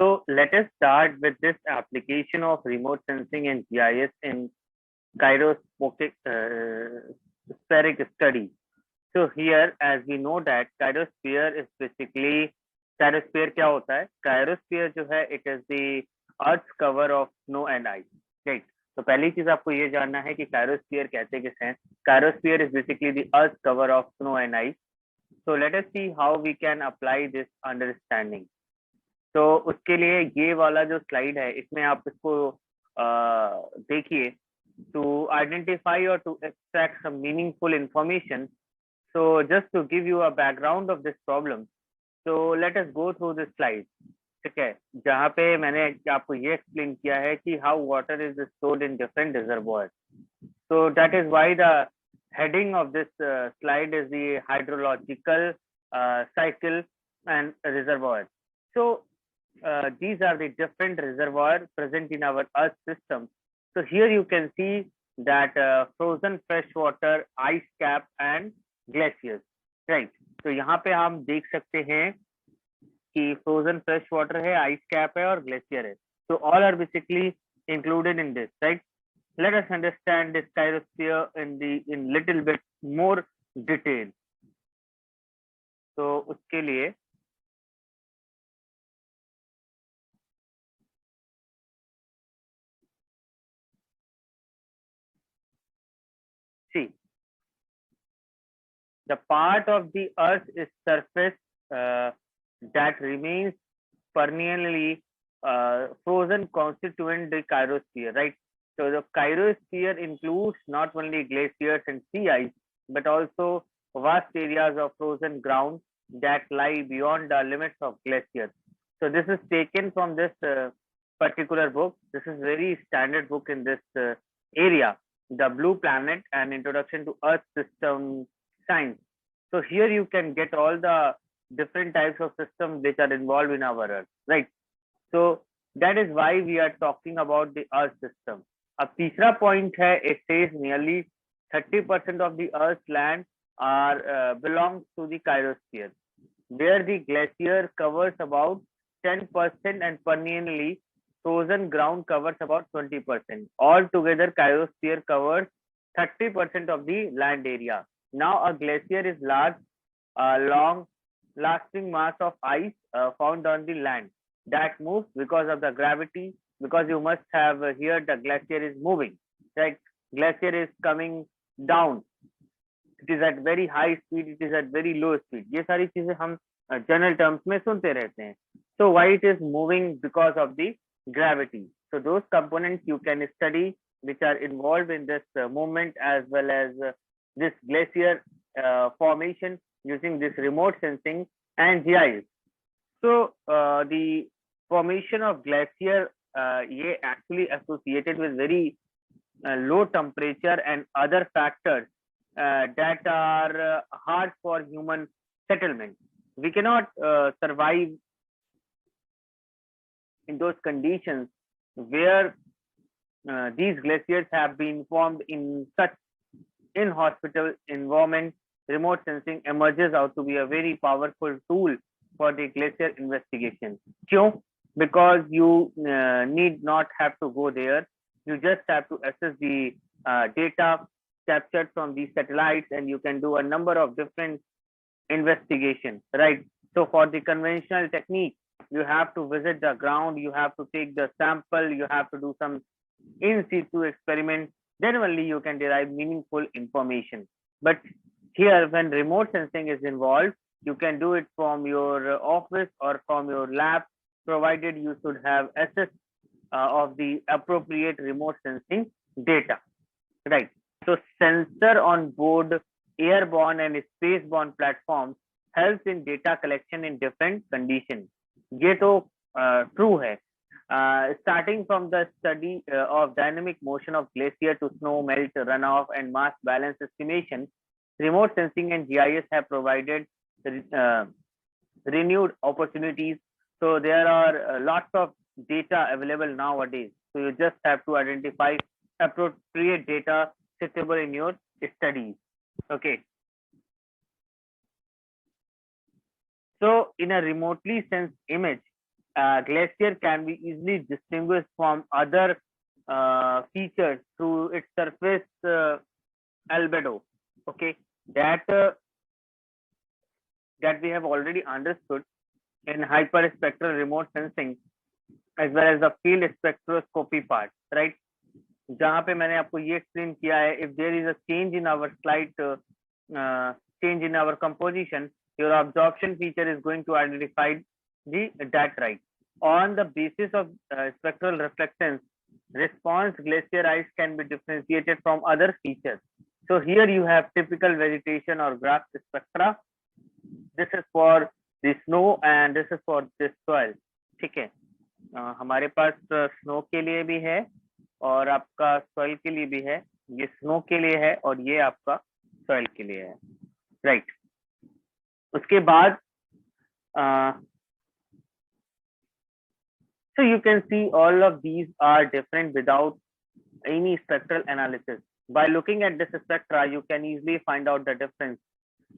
So let us start with this application of remote sensing and GIS in gyroscopic spheric study. So here, as we know that gyrosphere is basically gyrosphere क्या होता है? Gyrosphere जो है, it is the Earth's cover of snow and ice, right? तो पहली चीज आपको ये जानना है कि gyrosphere कहते किसे हैं? Gyrosphere is basically the Earth's cover of snow and ice. So let us see how we can apply this understanding. तो उसके लिए ये वाला जो स्लाइड है इसमें आप इसको देखिए to identify or to extract some meaningful information. So just to give you a background of this problem, so let us go through this slide. ठीक है, जहाँ पे मैंने आपको ये एक्सप्लेन किया है कि how water is stored in different reservoirs. So that is why the heading of this slide is the hydrological cycle and reservoir. So these are the different reservoirs present in our Earth system. So here you can see that frozen freshwater, ice cap and glaciers, right? तो यहाँ पे हम देख सकते हैं कि frozen freshwater है, ice cap है और glacier है. So all are basically included in this, right? Let us understand this gyrosphere in little bit more detail. तो उसके लिए see, the part of the Earth's surface that remains perennially frozen constituent the gyrosphere, right? So the gyrosphere includes not only glaciers and sea ice, but also vast areas of frozen ground that lie beyond the limits of glaciers. So this is taken from this particular book. This is very standard book in this area, The Blue Planet, an Introduction to Earth System Science. So here you can get all the different types of systems which are involved in our Earth, right? So that is why we are talking about the Earth system. अब तीसरा point है, it says nearly 30% of the Earth's land are belongs to the gyrosphere, where the glacier covers about 10% and perennially frozen ground covers about 20%. Altogether, gyrosphere covers 30% of the land area. Now, a glacier is large, long-lasting mass of ice found on the land that moves because of the gravity. Because you must have here the glacier is moving, right? Glacier is coming down. It is at very high speed. It is at very low speed. ये सारी चीजें हम general terms में सुनते रहते हैं. So why it is moving? Because of the gravity. So those components you can study which are involved in this movement as well as this glacier formation using this remote sensing and GIS. So the formation of glacier ये actually associated with very low temperature and other factors that are hard for human settlement. We cannot survive in those conditions where these glaciers have been formed in such inhospitable environment. Remote sensing emerges out to be a very powerful tool for the glacier investigation. क्यों? Because you need not have to go there. You just have to assess the data captured from these satellites, and you can do a number of different investigations, right? So for the conventional technique, you have to visit the ground, you have to take the sample, you have to do some in situ experiment, then only you can derive meaningful information. But here, when remote sensing is involved, you can do it from your office or from your lab, provided you should have access of the appropriate remote sensing data, right? So sensor on board airborne and spaceborne platforms helps in data collection in different conditions. ये तो true है. Starting from the study of dynamic motion of glacier to snow melt, runoff, and mass balance estimation, remote sensing and GIS have provided renewed opportunities. So there are lots of data available nowadays. So you just have to identify appropriate data suitable in your studies. Okay. So in a remotely sensed image, glacier can be easily distinguished from other features through its surface albedo. Okay, that that we have already understood in hyperspectral remote sensing as well as the field spectroscopy part, right? जहाँ पे मैंने आपको ये explain किया है, if there is a change in our slight change in our composition, your absorption feature is going to identify that, right? On the basis of spectral reflectance response, glacier ice can be differentiated from other features. So here you have typical vegetation or grass spectra. This is for the snow and this is for this soil. ठीक है, हमारे पास snow के लिए भी है और आपका soil के लिए भी है. ये स्नो के लिए है और ये आपका सॉइल के लिए है, राइट. उसके बाद so you can see all of these are different without any spectral analysis. By looking at this spectra, you can easily find out the difference.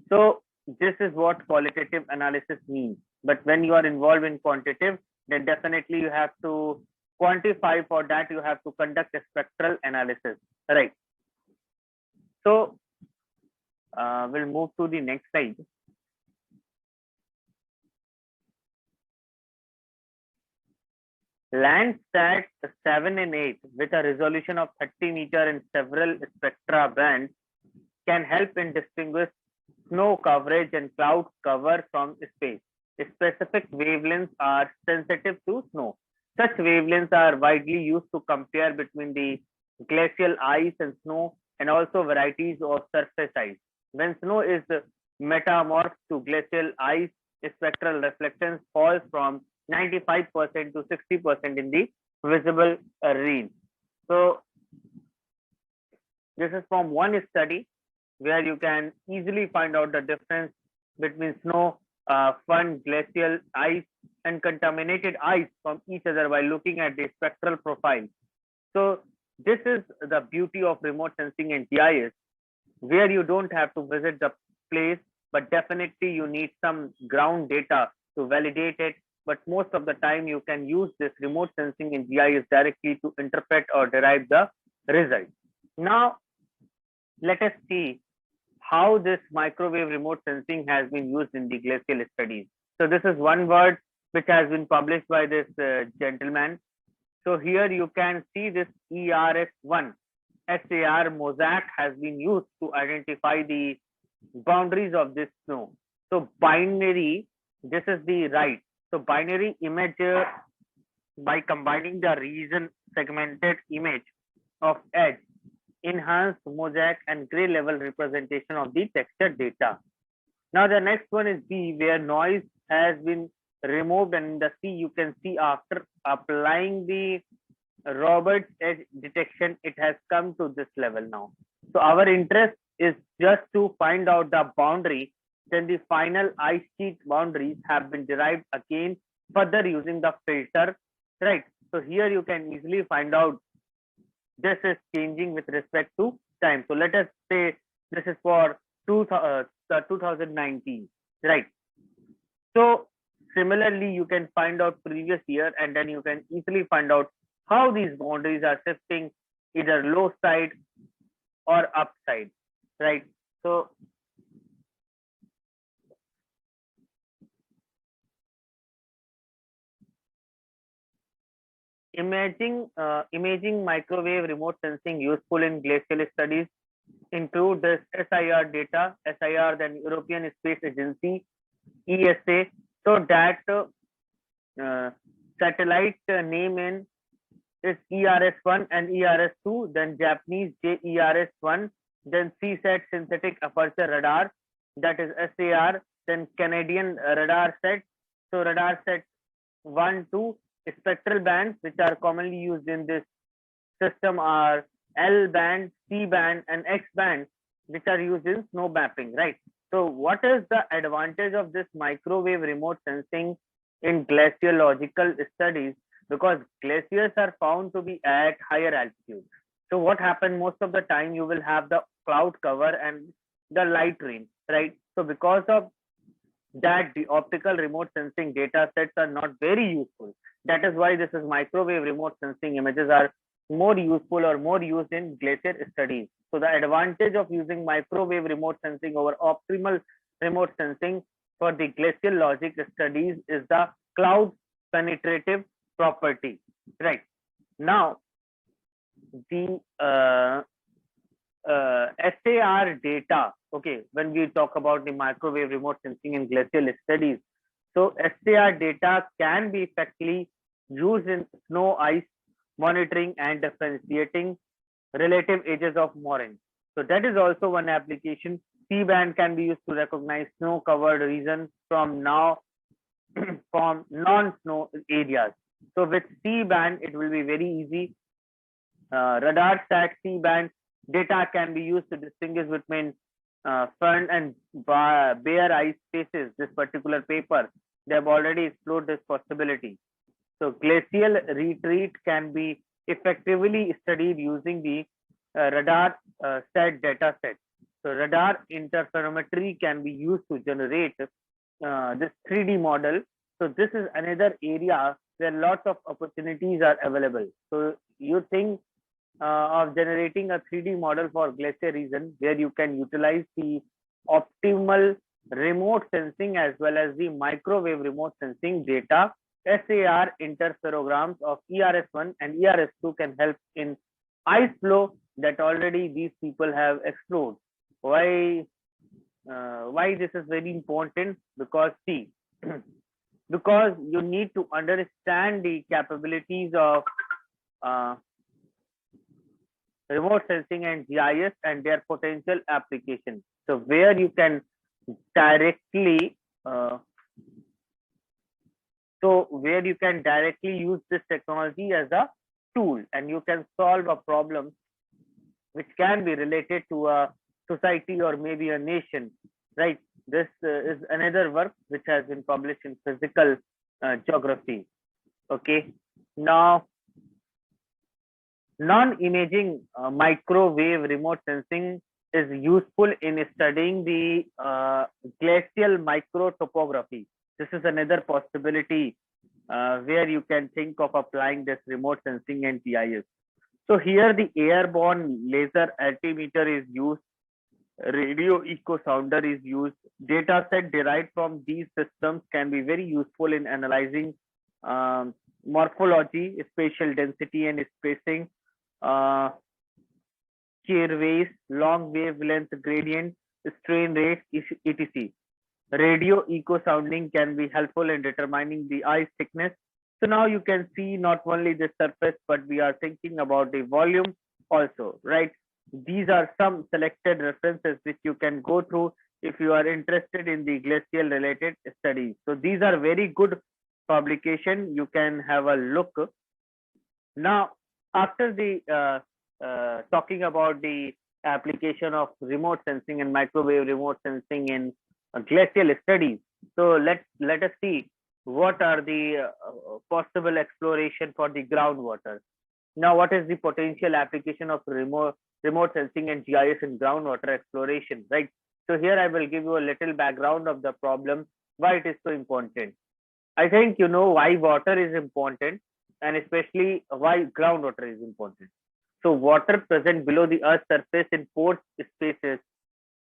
So this is what qualitative analysis means. But when you are involved in quantitative, then definitely you have to quantify. For that, you have to conduct a spectral analysis, right? So we'll move to the next slide. Landsat 7 and 8 with a resolution of 30 meters and several spectra bands can help in distinguish snow coverage and cloud cover from space. Specific wavelengths are sensitive to snow. Such wavelengths are widely used to compare between the glacial ice and snow and also varieties of surface ice. When snow is metamorphed to glacial ice, spectral reflectance falls from 95% to 60% in the visible range. So this is from one study where you can easily find out the difference between snow, fun, glacial ice and contaminated ice from each other by looking at the spectral profile. So this is the beauty of remote sensing and GIS, where you don't have to visit the place, but definitely you need some ground data to validate it. But most of the time you can use this remote sensing in GIS directly to interpret or derive the result. Now, let us see how this microwave remote sensing has been used in the glacial studies. So this is one word which has been published by this gentleman. So here you can see this ERS1 SAR mosaic has been used to identify the boundaries of this snow. So binary, this is the right. So binary image by combining the region segmented image of edge, enhanced mosaic and gray level representation of the textured data. Now the next one is B, where noise has been removed, and in the C you can see after applying the Roberts edge detection, it has come to this level now. So our interest is just to find out the boundary. Then the final ice sheet boundaries have been derived again further using the filter, right? So here you can easily find out this is changing with respect to time. So let us say this is for 2019, right? So similarly, you can find out previous year and then you can easily find out how these boundaries are shifting either low side or upside, right? So imaging microwave remote sensing useful in glacial studies include this SIR data, SIR, then European Space Agency, ESA. So that satellite name in is ERS1 and ERS2, then Japanese JERS1, then CSAT synthetic aperture radar, that is SAR, then Canadian radar set. So radar set 1, 2, spectral bands which are commonly used in this system are L band, C band and X band, which are used in snow mapping, right? So what is the advantage of this microwave remote sensing in glaciological studies? Because glaciers are found to be at higher altitude. So what happens most of the time, you will have the cloud cover and the light rain, right? So because of that the optical remote sensing data sets are not very useful. That is why this is microwave remote sensing images are more useful or more used in glacier studies. So the advantage of using microwave remote sensing over optimal remote sensing for the glacial logic studies is the cloud penetrative property. Right. Now, the SAR data, okay, when we talk about the microwave remote sensing in glacial studies, so SAR data can be effectively used in snow ice monitoring and differentiating relative ages of moraine. So that is also one application. C-band can be used to recognize snow-covered regions from now from non-snow areas. So with C-band, it will be very easy. Radar sat C-band data can be used to distinguish between front and bare ice spaces. This particular paper, they have already explored this possibility. So glacial retreat can be effectively studied using the radar set data set. So radar interferometry can be used to generate this 3D model. So this is another area where lots of opportunities are available. So you think of generating a 3D model for glacier region where you can utilize the optimal remote sensing as well as the microwave remote sensing data. SAR interferograms of ERS1 and ERS2 can help in ice flow that already these people have explored. Why this is very important? Because see, because you need to understand the capabilities of remote sensing and GIS and their potential application. So where you can directly use this technology as a tool, and you can solve a problem which can be related to a society or maybe a nation, right? This is another work which has been published in physical geography. Okay, now non-imaging microwave remote sensing is useful in studying the glacial microtopography. This is another possibility where you can think of applying this remote sensing and GIS. So here the airborne laser altimeter is used, radio echo sounder is used. Data set derived from these systems can be very useful in analyzing morphology, spatial density and spacing, shear long wavelength gradient, strain rate, etc. Radio echo sounding can be helpful in determining the ice thickness. So now you can see not only the surface, but we are thinking about the volume also, right? These are some selected references which you can go through if you are interested in the glacial related studies. So these are very good publication. You can have a look. Now, after the talking about the application of remote sensing and microwave remote sensing in glacial studies, so let us see what are the possible exploration for the groundwater. Now, what is the potential application of remote sensing and GIS in groundwater exploration, right? So here I will give you a little background of the problem, why it is so important. I think you know why water is important, and especially why groundwater is important. So water present below the earth's surface in pore spaces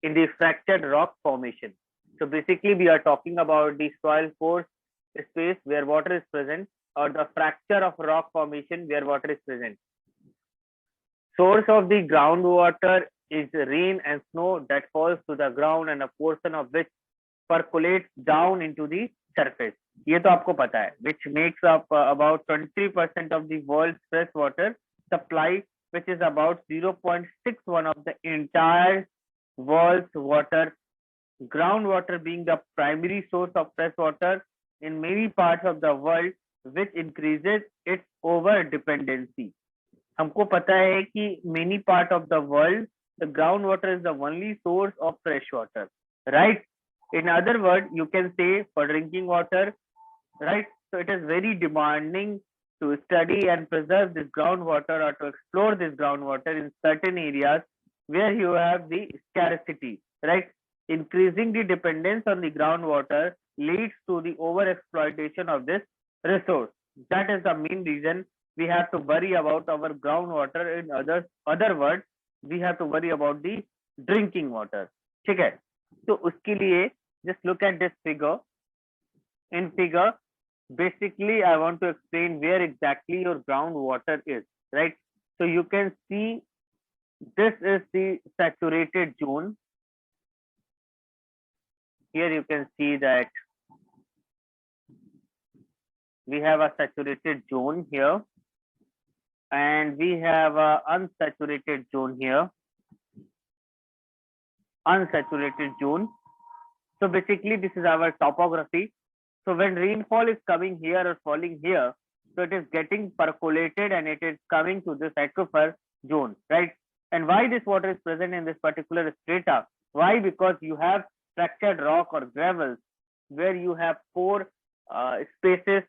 in the fractured rock formation. So basically we are talking about the soil pore space where water is present, or the fracture of rock formation where water is present. Source of the groundwater is rain and snow that falls to the ground and a portion of which percolates down into the surface. ये तो आपको पता है, which makes up about 23% of the world's fresh water supply, which is about 0.61 of the entire world's water. Groundwater being the primary source of fresh water in many parts of the world, which increases its over dependency. हमको पता है कि many part of the world, the groundwater is the only source of fresh water, right? In other words, you can say for drinking water, right? So it is very demanding to study and preserve this groundwater or to explore this groundwater in certain areas where you have the scarcity, right? Increasing the dependence on the groundwater leads to the overexploitation of this resource. That is the main reason we have to worry about our groundwater. In other words, we have to worry about the drinking water. ठीक है, तो उसके लिए just look at this figure. In figure, basically I want to explain where exactly your groundwater is, right? So you can see this is the saturated zone. Here you can see that we have a saturated zone here and we have a unsaturated zone here. Unsaturated zone. So basically this is our topography. So when rainfall is coming here or falling here, so it is getting percolated and it is coming to this aquifer zone, right? And why this water is present in this particular strata? Why? Because you have fractured rock or gravels where you have four spaces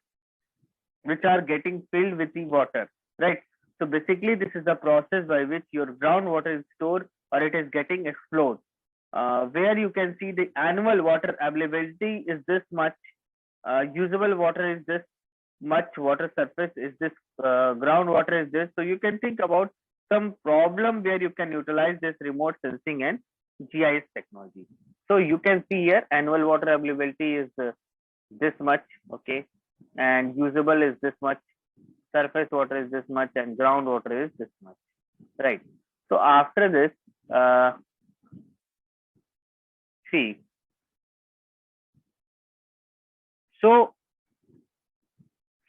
which are getting filled with the water, right? So basically this is the process by which your groundwater is stored or it is getting explored. Where you can see the annual water availability is this much, usable water is this much, water surface is this, groundwater is this. So you can think about some problem where you can utilize this remote sensing and GIS technology. So you can see here annual water availability is this much, okay, and usable is this much, surface water is this much, and groundwater is this much, right? So after this, see, so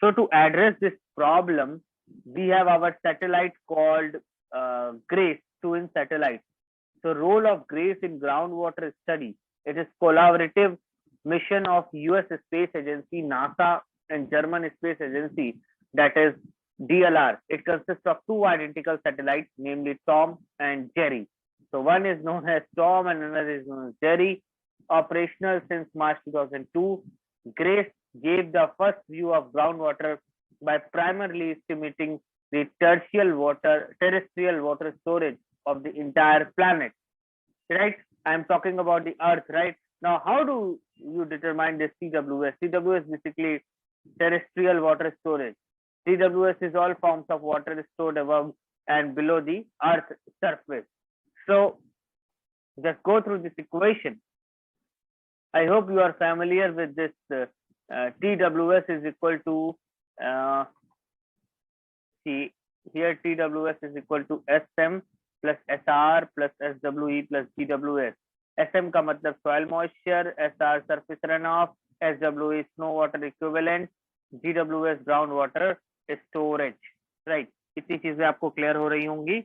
to address this problem, we have our satellite called GRACE, twin satellite. So role of GRACE in groundwater study. It is collaborative mission of US Space Agency, NASA, and German Space Agency, that is DLR. It consists of two identical satellites, namely Tom and Jerry. So one is known as Tom and another is known as Jerry. Operational since March 2002. GRACE gave the first view of groundwater by primarily estimating the terrestrial water storage of the entire planet, right? I'm talking about the Earth, right? Now, how do you determine this TWS? TWS is basically terrestrial water storage. TWS is all forms of water stored above and below the Earth surface. So just go through this equation. I hope you are familiar with this. TWS is equal to, see here, TWS is equal to SM plus SR plus SWE plus GWS. SM का मतलब soil moisture, SR surface runoff, SWE snow water equivalent, GWS ground water storage, right? इतनी चीजें आपको clear हो रही होंगी.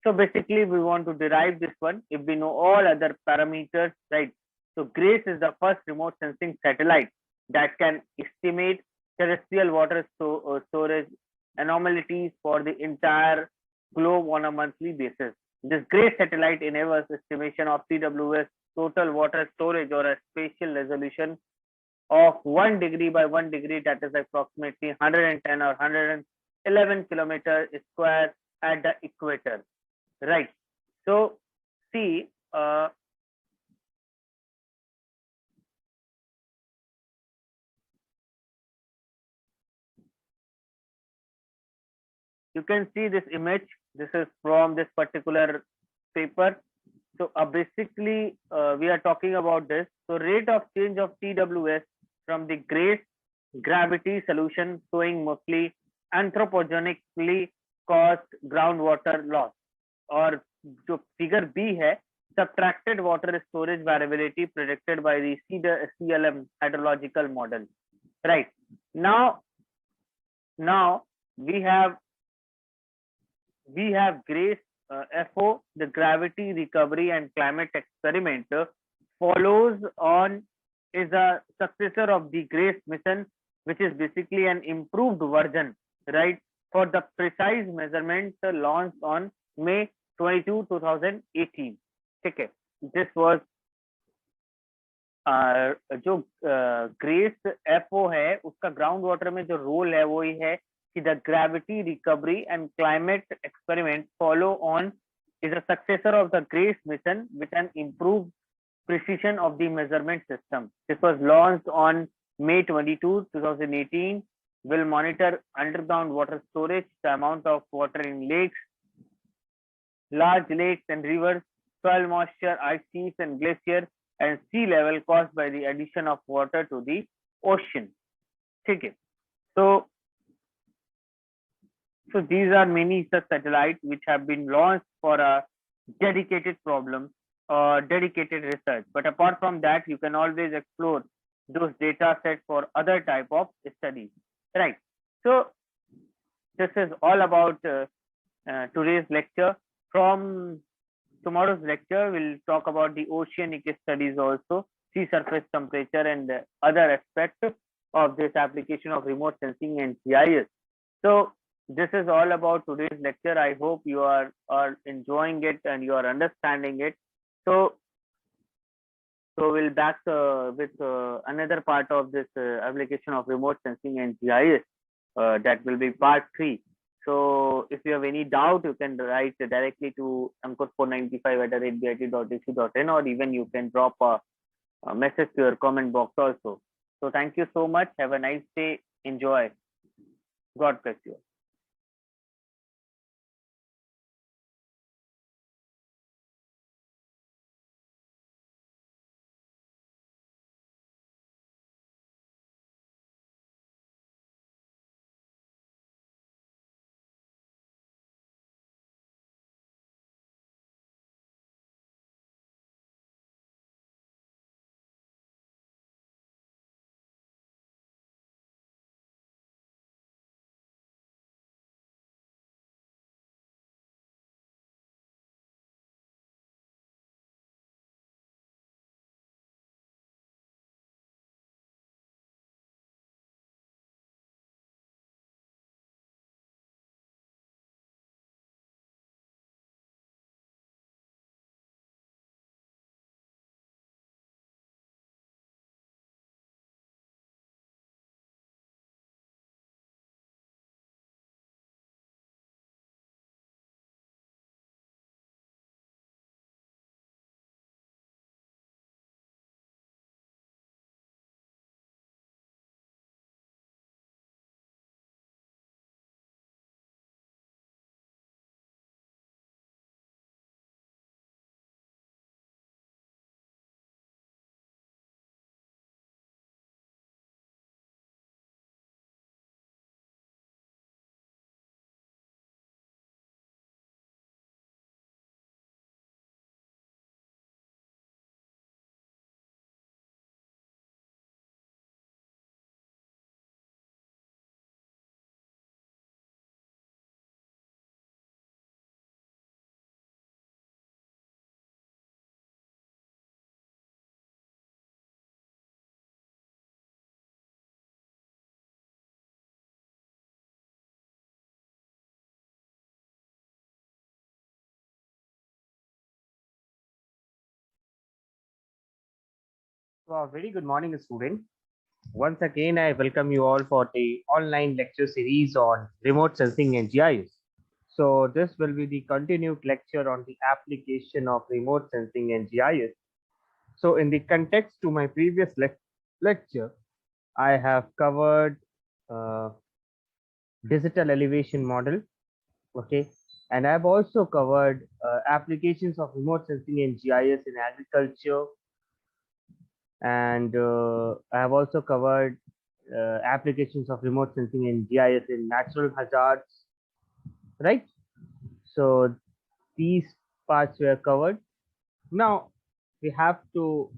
So basically we want to derive this one if we know all other parameters, right? So GRACE is the first remote sensing satellite that can estimate terrestrial water storage anomalies for the entire globe on a monthly basis. This GRACE satellite enables estimation of TWS total water storage or a spatial resolution of 1 degree by 1 degree, that is approximately 110 or 111 kilometers square at the equator. Right. So see, you can see this image. This is from this particular paper. So basically, we are talking about this. So rate of change of TWS from the GRACE gravity solution showing mostly anthropogenically caused groundwater loss. और जो figure B है, subtracted water storage variability predicted by the CLM hydrological model, right? Now we have GRACE FO, the gravity recovery and climate experiment follows on, is a successor of the GRACE mission, which is basically an improved version, right, for the precise measurement launched on May 22, 2018. ठीक है, this was जो GRACE FO है, उसका ground water में जो role है वो ही है the gravity recovery and climate experiment follow on is a successor of the GRACE mission with an improved precision of the measurement system. This was launched on May 22, 2018. Will monitor underground water storage, the amount of water in lakes, large lakes and rivers, soil moisture, ice sheets and glaciers, and sea level caused by the addition of water to the ocean. Okay. So these are many such satellites which have been launched for a dedicated problem or dedicated research. But apart from that, you can always explore those data sets for other type of studies. Right. So this is all about today's lecture. From tomorrow's lecture, we'll talk about the oceanic studies also, sea surface temperature and other aspects of this application of remote sensing and GIS. So this is all about today's lecture. I hope you are enjoying it and you are understanding it. So we'll back with another part of this application of remote sensing and GIS. That will be part 3. So if you have any doubt, you can write directly to ankur495@bit.ac.in, or even you can drop a message to your comment box also. So thank you so much. Have a nice day. Enjoy. God bless you. So, a very good morning, student. Once again, I welcome you all for the online lecture series on remote sensing and GIS. So, this will be the continued lecture on the application of remote sensing and GIS. So, in the context to my previous lecture, I have covered digital elevation model, okay, and I've also covered applications of remote sensing and GIS in agriculture, and I have also covered applications of remote sensing and GIS in natural hazards, right? So these parts were covered. Now we have to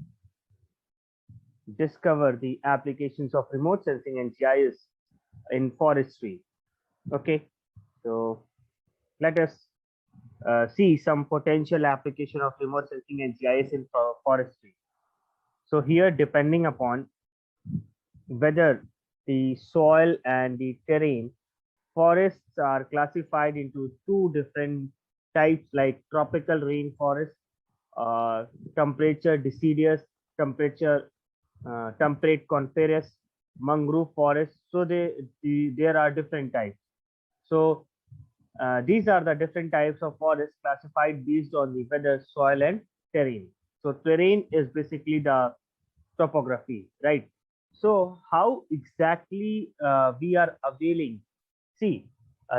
discover the applications of remote sensing and GIS in forestry. Okay, so let us see some potential application of remote sensing and GIS in forestry. So here, depending upon whether the soil and the terrain, forests are classified into two different types, like tropical rainforest, temperature deciduous, temperature temperate coniferous, mangrove forest. So there are different types. So these are the different types of forests classified based on the weather, soil, and terrain. So terrain is basically the topography, right? So how exactly we are availing? See,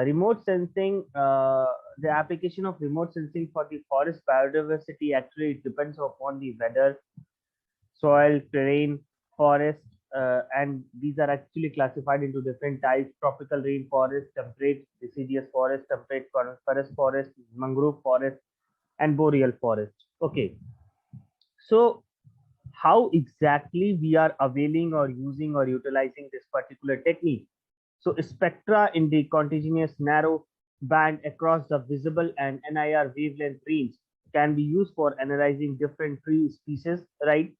remote sensing, the application of remote sensing for the forest biodiversity actually it depends upon the weather, soil, terrain, forest, and these are actually classified into different types: tropical rainforest, temperate deciduous forest, temperate forest forest, mangrove forest, and boreal forest. Okay, so how exactly we are availing or using or utilizing this particular technique? So spectra in the continuous narrow band across the visible and NIR wavelength range can be used for analyzing different tree species, right?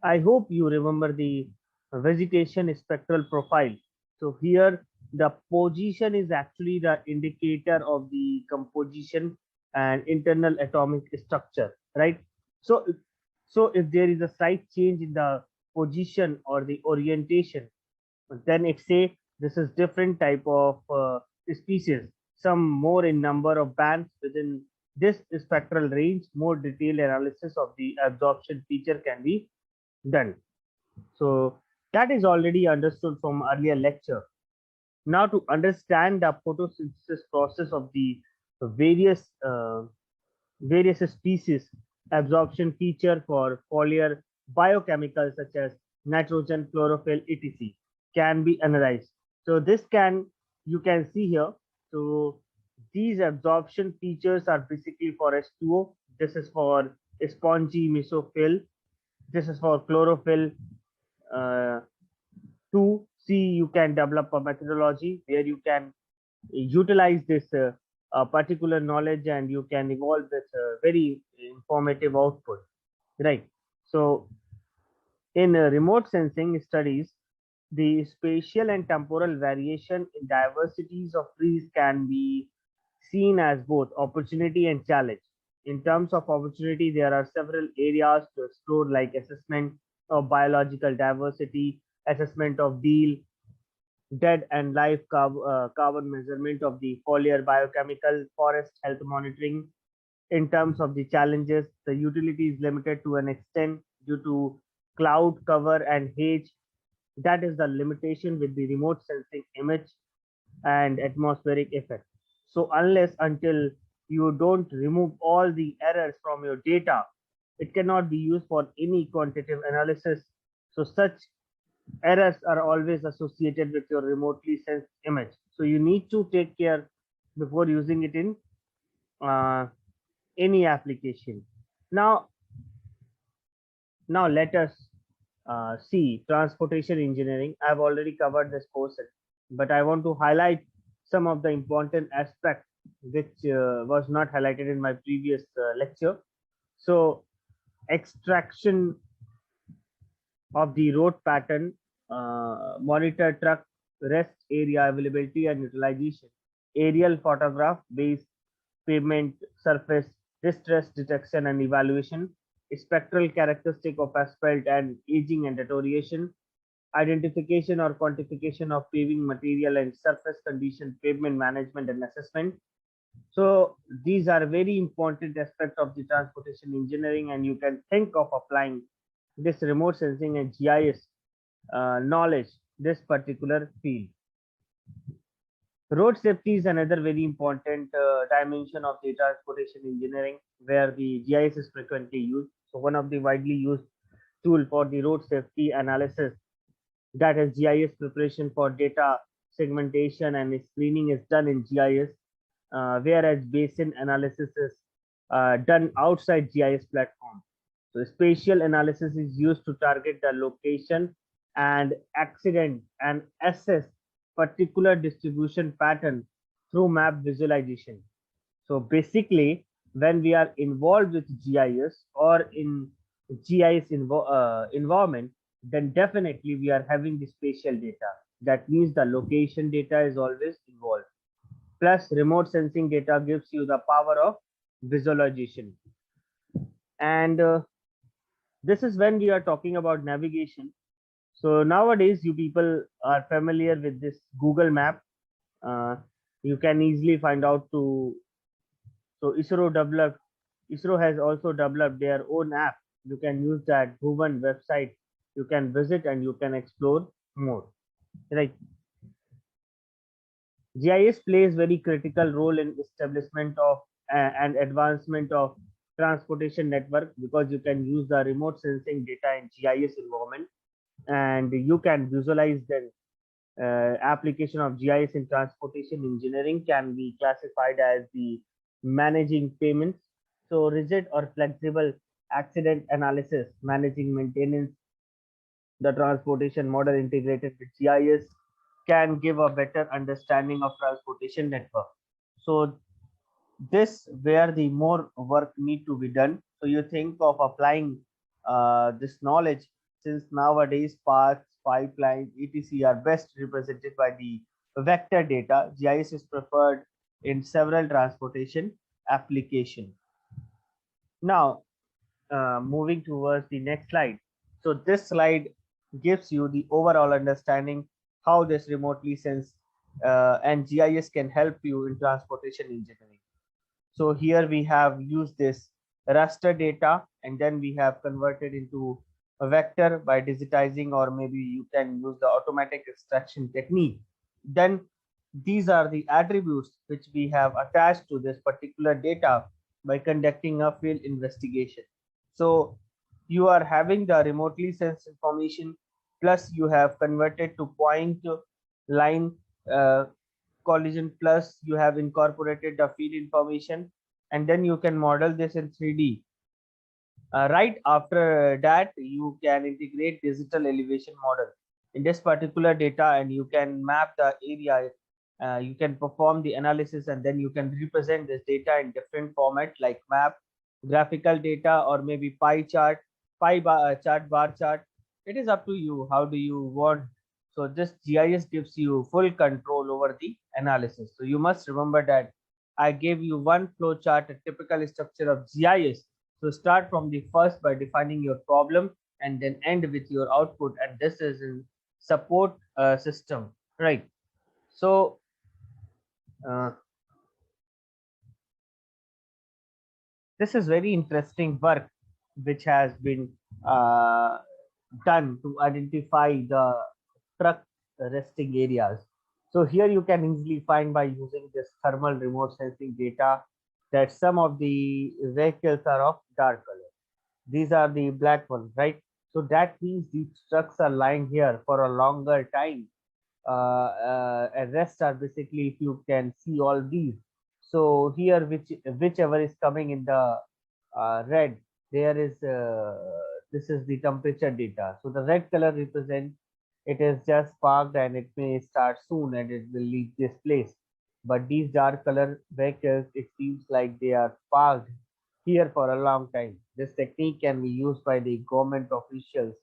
I hope you remember the vegetation spectral profile. So here the position is actually the indicator of the composition and internal atomic structure, right? So, so if there is a slight change in the position or the orientation, then it say this is different type of species, some more in number of bands within this spectral range. More detailed analysis of the absorption feature can be done. So that is already understood from earlier lecture. Now to understand the photosynthesis process of the various various species, absorption feature for foliar biochemicals such as nitrogen, chlorophyll, etc. can be analyzed. So this can, you can see here. So these absorption features are basically for H2O. This is for spongy mesophyll. This is for chlorophyll. Uh, to see, you can develop a methodology where you can utilize this particular knowledge and you can evolve this very informative output, right? So in remote sensing studies, the spatial and temporal variation in diversities of trees can be seen as both opportunity and challenge. In terms of opportunity, there are several areas to explore, like assessment of biological diversity, assessment of dead and live carbon measurement of the foliar biochemical, forest health monitoring. In terms of the challenges, the utility is limited to an extent due to cloud cover and haze. That is the limitation with the remote sensing image and atmospheric effect. So unless until you don't remove all the errors from your data, it cannot be used for any quantitative analysis. So such errors are always associated with your remotely sensed image. So you need to take care before using it in uh, any application. Now, now let us see transportation engineering. I've already covered this portion, but I want to highlight some of the important aspects which was not highlighted in my previous lecture. So extraction of the road pattern, monitor truck rest area availability and utilization, aerial photograph based pavement surface distress detection and evaluation, spectral characteristic of asphalt and aging and deterioration, identification or quantification of paving material and surface condition, pavement management and assessment. So these are very important aspects of the transportation engineering, and you can think of applying this remote sensing and GIS knowledge this particular field. Road safety is another very important dimension of the transportation engineering where the GIS is frequently used. So one of the widely used tool for the road safety analysis, that is GIS preparation for data segmentation and screening, is done in GIS, whereas basin analysis is done outside GIS platform. So spatial analysis is used to target the location and accident and assess particular distribution pattern through map visualization. So basically, when we are involved with GIS or in GIS environment, then definitely we are having the spatial data. That means the location data is always involved. Plus, remote sensing data gives you the power of visualization. And this is when we are talking about navigation. So nowadays, you people are familiar with this Google Map. Uh, you can easily find out to. So ISRO has also developed their own app. You can use that Bhuvan website. You can visit and you can explore more. Right. GIS plays very critical role in establishment of and advancement of transportation network, because you can use the remote sensing data in GIS environment, and you can visualize the application of GIS in transportation engineering can be classified as the managing payments. So rigid or flexible accident analysis, managing maintenance, the transportation model integrated with GIS can give a better understanding of transportation network. So this where the more work need to be done. So you think of applying this knowledge, since nowadays paths, pipelines, etc. are best represented by the vector data. GIS is preferred in several transportation application. Now, moving towards the next slide. So this slide gives you the overall understanding how this remotely sense and GIS can help you in transportation engineering. So here we have used this raster data, and then we have converted into a vector by digitizing, or maybe you can use the automatic extraction technique. Then these are the attributes which we have attached to this particular data by conducting a field investigation. So you are having the remotely sensed information, plus you have converted to point line uh, collision, plus you have incorporated the field information, and then you can model this in 3D. Right after that, you can integrate digital elevation model in this particular data, and you can map the area. You can perform the analysis, and then you can represent this data in different format like map, graphical data, or maybe pie chart, chart, bar chart. It is up to you. How do you want? So this GIS gives you full control over the analysis. So you must remember that I gave you one flow chart, a typical structure of GIS. So start from the first by defining your problem, and then end with your output, and this is in support system, right? So uh, this is very interesting work which has been uh, done to identify the truck resting areas. So here you can easily find by using this thermal remote sensing data that some of the vehicles are of dark color. These are the black ones, right? So that means these trucks are lying here for a longer time. And rest are basically, if you can see all these. So here, whichever is coming in the red, there is this is the temperature data. So the red color represents it is just parked and it may start soon and it will leave this place. But these dark color vehicles, it seems like they are parked here for a long time. This technique can be used by the government officials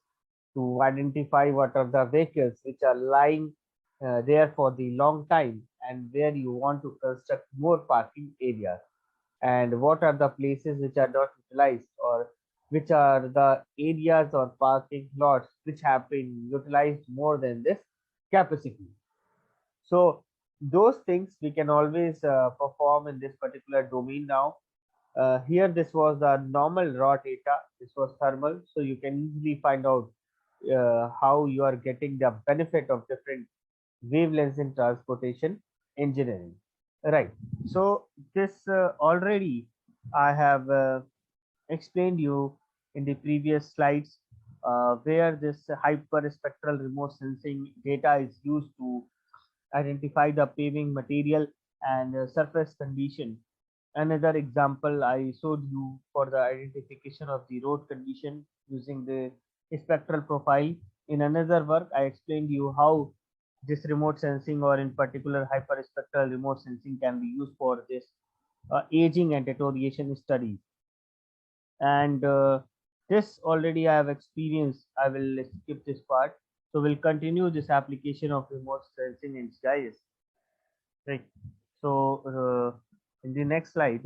to identify what are the vehicles which are lying there for the long time, and where you want to construct more parking areas, and what are the places which are not utilized, or which are the areas or parking lots which have been utilized more than this capacity. So those things we can always perform in this particular domain. Now here this was the normal raw data, this was thermal, so you can easily find out how you are getting the benefit of different wavelengths in transportation engineering, right? So this already I have explained you in the previous slides, where this hyperspectral remote sensing data is used to identify the paving material and surface condition. Another example I showed you for the identification of the road condition using the spectral profile. In another work, I explained you how this remote sensing, or in particular hyperspectral remote sensing, can be used for this aging and deterioration studies. And this already I have experienced. I will skip this part. So we'll continue this application of remote sensing in GIS. Right. So in the next slide.